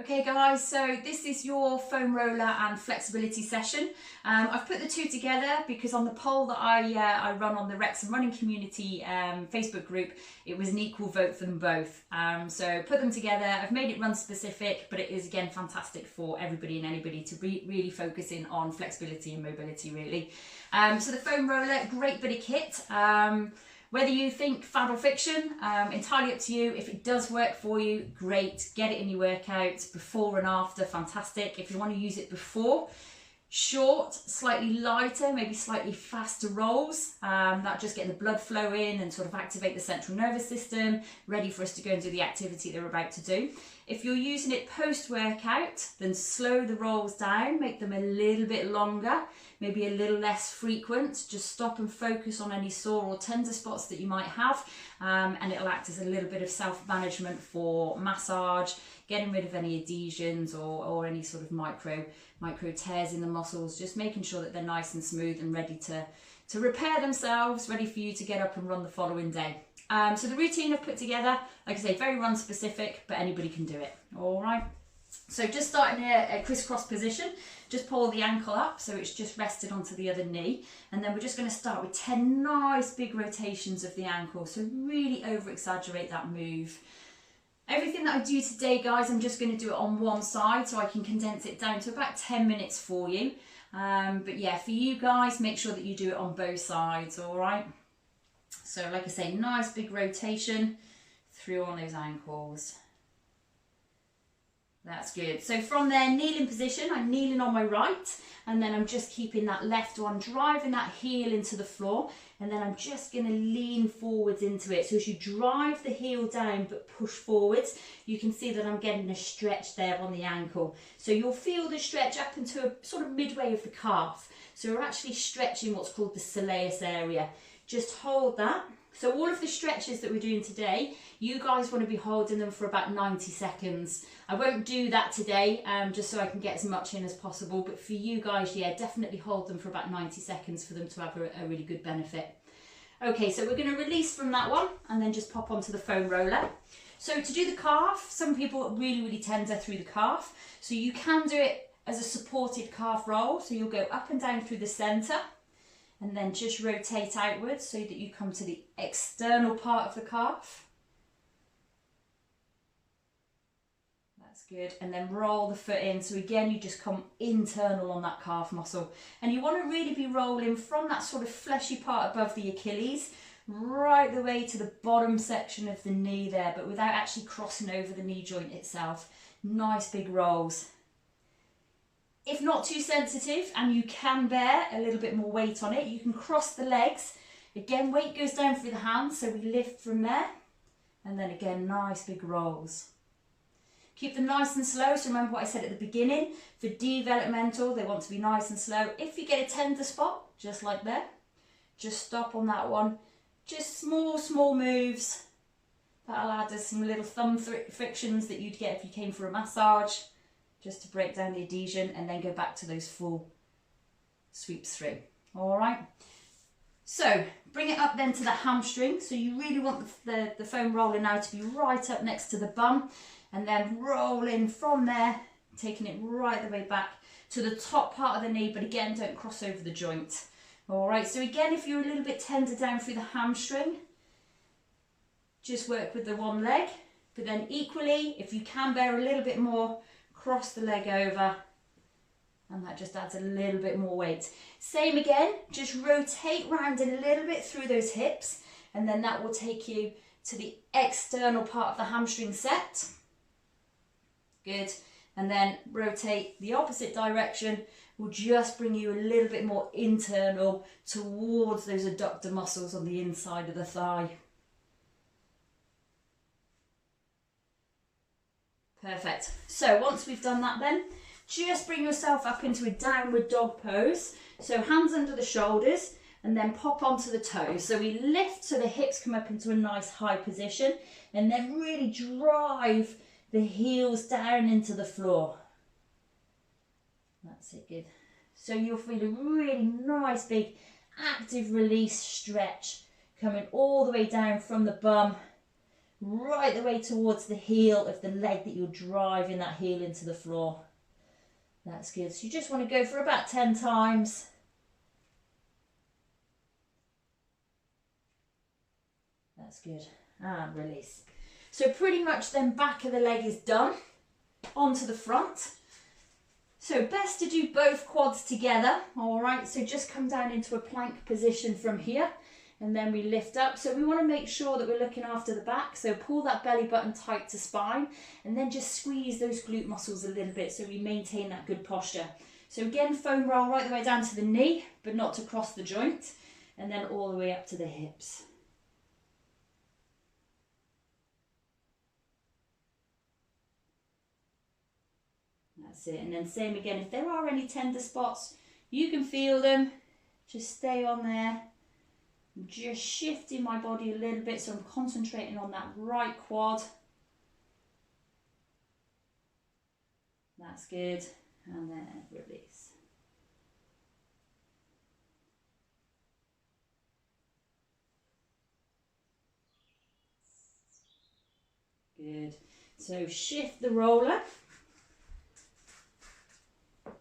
Okay guys, so this is your foam roller and flexibility session. I've put the two together because on the poll that I run on the Wrexham Running Community Facebook group, it was an equal vote for them both. So put them together. I've made it run specific, but it is again fantastic for everybody and anybody to really focus in on flexibility and mobility really. So the foam roller, great bit of kit. Whether you think fad or fiction, entirely up to you. If it does work for you, great. Get it in your workouts, before and after, fantastic. If you want to use it before, short, slightly lighter, maybe slightly faster rolls. That just get the blood flow in and sort of activate the central nervous system, ready for us to go and do the activity that we're about to do. If you're using it post-workout, then slow the rolls down, make them a little bit longer, maybe a little less frequent. Just stop and focus on any sore or tender spots that you might have, and it'll act as a little bit of self-management for massage, getting rid of any adhesions or any sort of micro tears in the muscles, just making sure that they're nice and smooth and ready to repair themselves, ready for you to get up and run the following day. So the routine I've put together, like I say, very run specific, but anybody can do it. All right. So just starting a crisscross position, just pull the ankle up so it's just rested onto the other knee. And then we're just going to start with 10 nice big rotations of the ankle. So really over exaggerate that move. Everything that I do today, guys, I'm just going to do it on one side so I can condense it down to about 10 minutes for you. But yeah, for you guys, make sure that you do it on both sides, all right? So like I say, nice big rotation through on those ankles. That's good. So from there, kneeling position, I'm kneeling on my right, and then I'm just keeping that left one, driving that heel into the floor, and then I'm just going to lean forwards into it. So as you drive the heel down but push forwards, you can see that I'm getting a stretch there on the ankle. So you'll feel the stretch up into a sort of midway of the calf. So we're actually stretching what's called the soleus area. Just hold that. So all of the stretches that we're doing today, you guys want to be holding them for about 90 seconds. I won't do that today, just so I can get as much in as possible. But for you guys, yeah, definitely hold them for about 90 seconds for them to have a really good benefit. Okay, so we're going to release from that one and then just pop onto the foam roller. So to do the calf, some people are really tender through the calf. So you can do it as a supported calf roll. So you'll go up and down through the centre, and then just rotate outwards so that you come to the external part of the calf. That's good. And then roll the foot in. So again, you just come internal on that calf muscle. And you want to really be rolling from that sort of fleshy part above the Achilles, right the way to the bottom section of the knee there, but without actually crossing over the knee joint itself. Nice big rolls. If not too sensitive and you can bear a little bit more weight on it, you can cross the legs. Again, weight goes down through the hands, so we lift from there. And then again, nice big rolls. Keep them nice and slow. So remember what I said at the beginning. For developmental, they want to be nice and slow. If you get a tender spot, just like there, just stop on that one. Just small moves. That'll add us some little thumb frictions that you'd get if you came for a massage, just to break down the adhesion, and then go back to those full sweeps through. All right. So bring it up then to the hamstring. So you really want the foam roller now to be right up next to the bum, and then roll in from there, taking it right the way back to the top part of the knee, but again, don't cross over the joint. All right. So again, if you're a little bit tender down through the hamstring, just work with the one leg, but then equally, if you can bear a little bit more, cross the leg over, and that just adds a little bit more weight. Same again, just rotate round a little bit through those hips, and then that will take you to the external part of the hamstring set. Good. And then rotate the opposite direction will just bring you a little bit more internal towards those adductor muscles on the inside of the thigh. Perfect. So once we've done that then, just bring yourself up into a downward dog pose. So hands under the shoulders and then pop onto the toes. So we lift so the hips come up into a nice high position, and then really drive the heels down into the floor. That's it, good. So you'll feel a really nice big active release stretch coming all the way down from the bum right the way towards the heel of the leg that you're driving that heel into the floor. That's good. So you just want to go for about 10 times. That's good. And release. So pretty much then back of the leg is done. Onto the front. So best to do both quads together. All right, so just come down into a plank position from here. And then we lift up. So we want to make sure that we're looking after the back. So pull that belly button tight to spine. And then just squeeze those glute muscles a little bit so we maintain that good posture. So again, foam roll right the way down to the knee, but not to cross the joint. And then all the way up to the hips. That's it. And then same again, if there are any tender spots, you can feel them. Just stay on there. I'm just shifting my body a little bit, so I'm concentrating on that right quad. That's good. And then release. Good. So shift the roller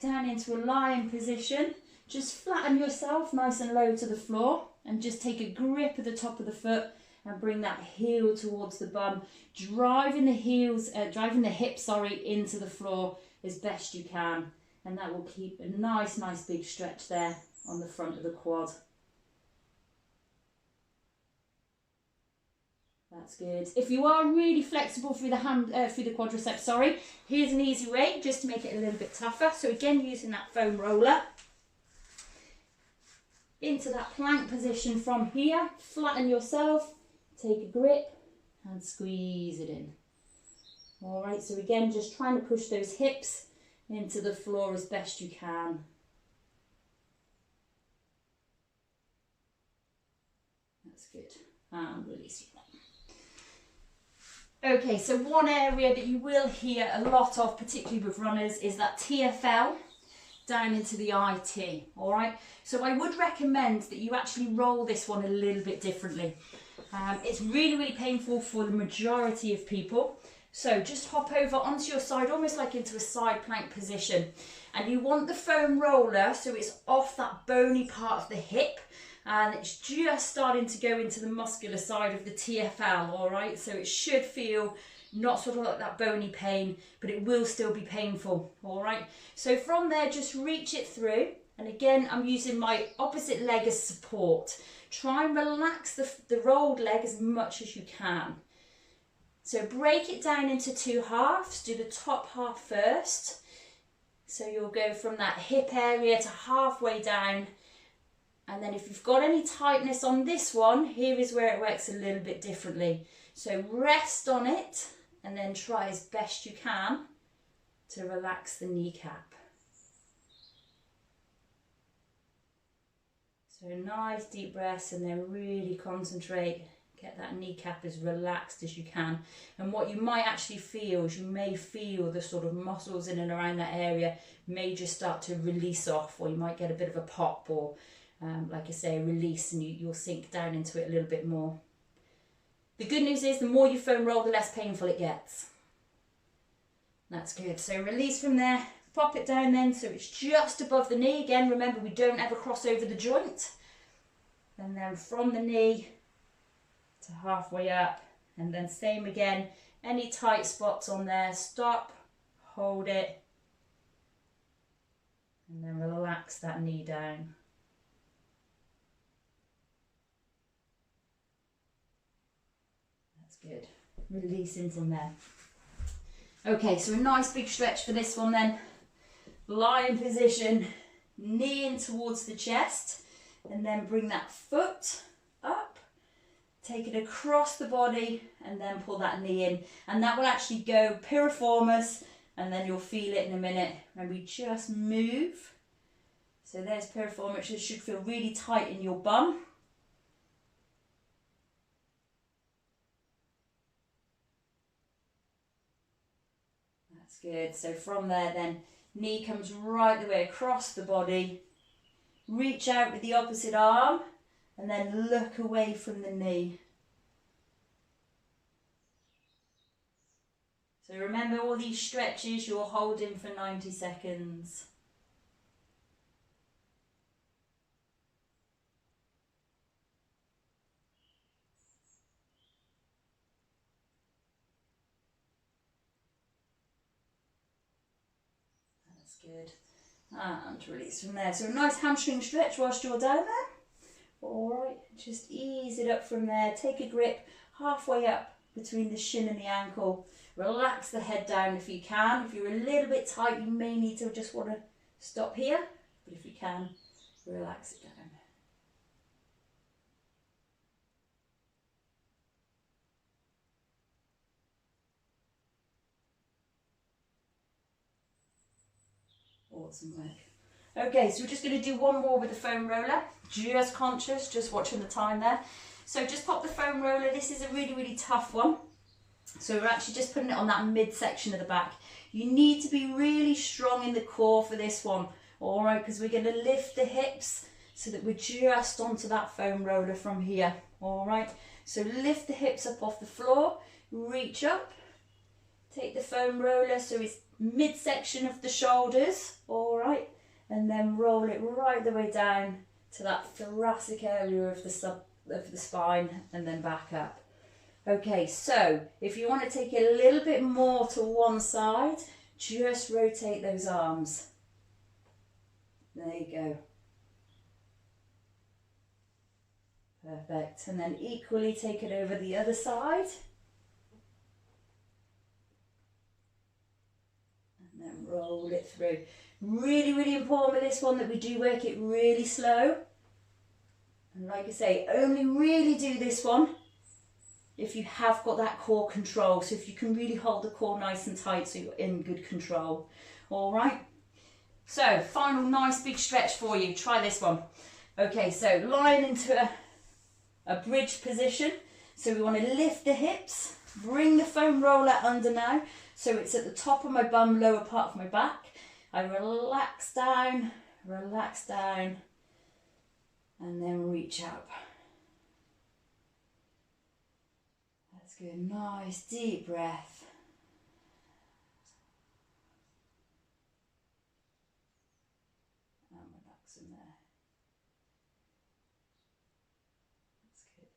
down into a lying position. Just flatten yourself nice and low to the floor and just take a grip at the top of the foot and bring that heel towards the bum, driving the hips into the floor as best you can, and that will keep a nice big stretch there on the front of the quad. That's good. If you are really flexible through the quadriceps, here's an easy way just to make it a little bit tougher. So again, using that foam roller into that plank position from here, flatten yourself, take a grip and squeeze it in. All right, so again, just trying to push those hips into the floor as best you can. That's good. And release your arm. Okay, so one area that you will hear a lot of, particularly with runners, is that TFL down into the IT, all right? So I would recommend that you actually roll this one a little bit differently. It's really painful for the majority of people. So just hop over onto your side, almost like into a side plank position. And you want the foam roller so it's off that bony part of the hip, and it's just starting to go into the muscular side of the TFL, all right? So it should feel not sort of like that bony pain, but it will still be painful, all right? So from there, just reach it through. And again, I'm using my opposite leg as support. Try and relax the rolled leg as much as you can. So break it down into two halves. Do the top half first. So you'll go from that hip area to halfway down. And then if you've got any tightness on this one, here is where it works a little bit differently. So rest on it and then try as best you can to relax the kneecap. So nice deep breaths and then really concentrate. Get that kneecap as relaxed as you can. And what you might actually feel is you may feel the sort of muscles in and around that area may just start to release off, or you might get a bit of a pop, or like I say, a release, and you'll sink down into it a little bit more. The good news is the more you foam roll, the less painful it gets. That's good. So release from there, pop it down then so it's just above the knee. Again, remember we don't ever cross over the joint. And then from the knee to halfway up, and then same again, any tight spots on there, stop, hold it, and then relax that knee down. That's good. Releasing from there. Okay, so a nice big stretch for this one then. Lying position, knee in towards the chest, and then bring that foot up, take it across the body, and then pull that knee in. And that will actually go piriformis, and then you'll feel it in a minute. And we just move. So there's piriformis. It should feel really tight in your bum. That's good. So from there then, knee comes right the way across the body. Reach out with the opposite arm and then look away from the knee. So remember, all these stretches you're holding for 90 seconds. That's good. And release from there. So a nice hamstring stretch whilst you're down there. Alright, just ease it up from there. Take a grip halfway up between the shin and the ankle. Relax the head down if you can. If you're a little bit tight, you may need to just want to stop here. But if you can, relax it down. Awesome work. Okay, so we're just going to do one more with the foam roller. Just conscious, just watching the time there. So just pop the foam roller. This is a really, really tough one. So we're actually just putting it on that midsection of the back. You need to be really strong in the core for this one. All right, because we're going to lift the hips so that we're just onto that foam roller from here. All right, so lift the hips up off the floor, reach up, take the foam roller so it's midsection of the shoulders. All right. And then roll it right the way down to that thoracic area of the spine and then back up. Okay, so if you want to take it a little bit more to one side, just rotate those arms. There you go. Perfect. And then equally take it over the other side. And then roll it through. Really, really important with this one that we do work it really slow. And like I say, only really do this one if you have got that core control. So if you can really hold the core nice and tight so you're in good control. All right. So final nice big stretch for you. Try this one. Okay, so lying into a bridge position. So we want to lift the hips, bring the foam roller under now. So it's at the top of my bum, lower part of my back. I relax down, and then reach up. That's good. Nice deep breath. And relax in there. That's good.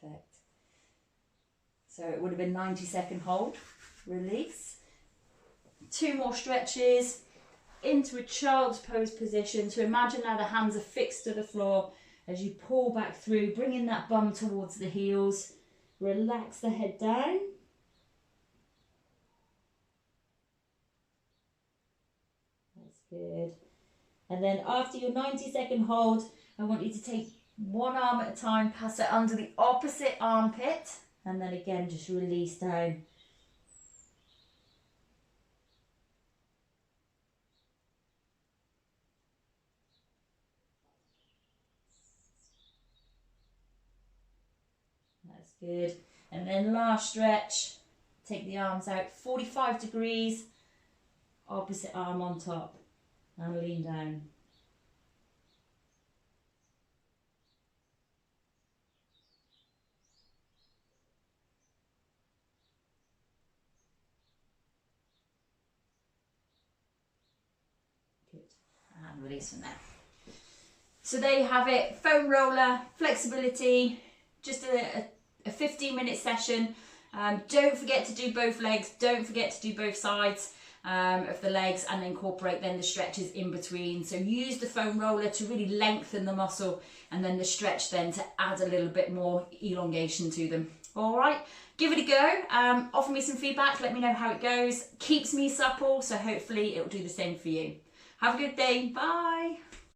Perfect. So it would have been 90-second hold, release. 2 more stretches into a child's pose position. So imagine now the hands are fixed to the floor as you pull back through, bringing that bum towards the heels. Relax the head down. That's good. And then after your 90-second hold, I want you to take one arm at a time, pass it under the opposite armpit, and then again just release down. That's good. And then last stretch, take the arms out 45 degrees, opposite arm on top, and lean down. And release from there. So there you have it, foam roller, flexibility, just a 15-minute session. Don't forget to do both legs, don't forget to do both sides of the legs, and incorporate then the stretches in between. So use the foam roller to really lengthen the muscle, and then the stretch then to add a little bit more elongation to them. All right, give it a go. Offer me some feedback, let me know how it goes. Keeps me supple, so hopefully it will do the same for you. Have a good day. Bye.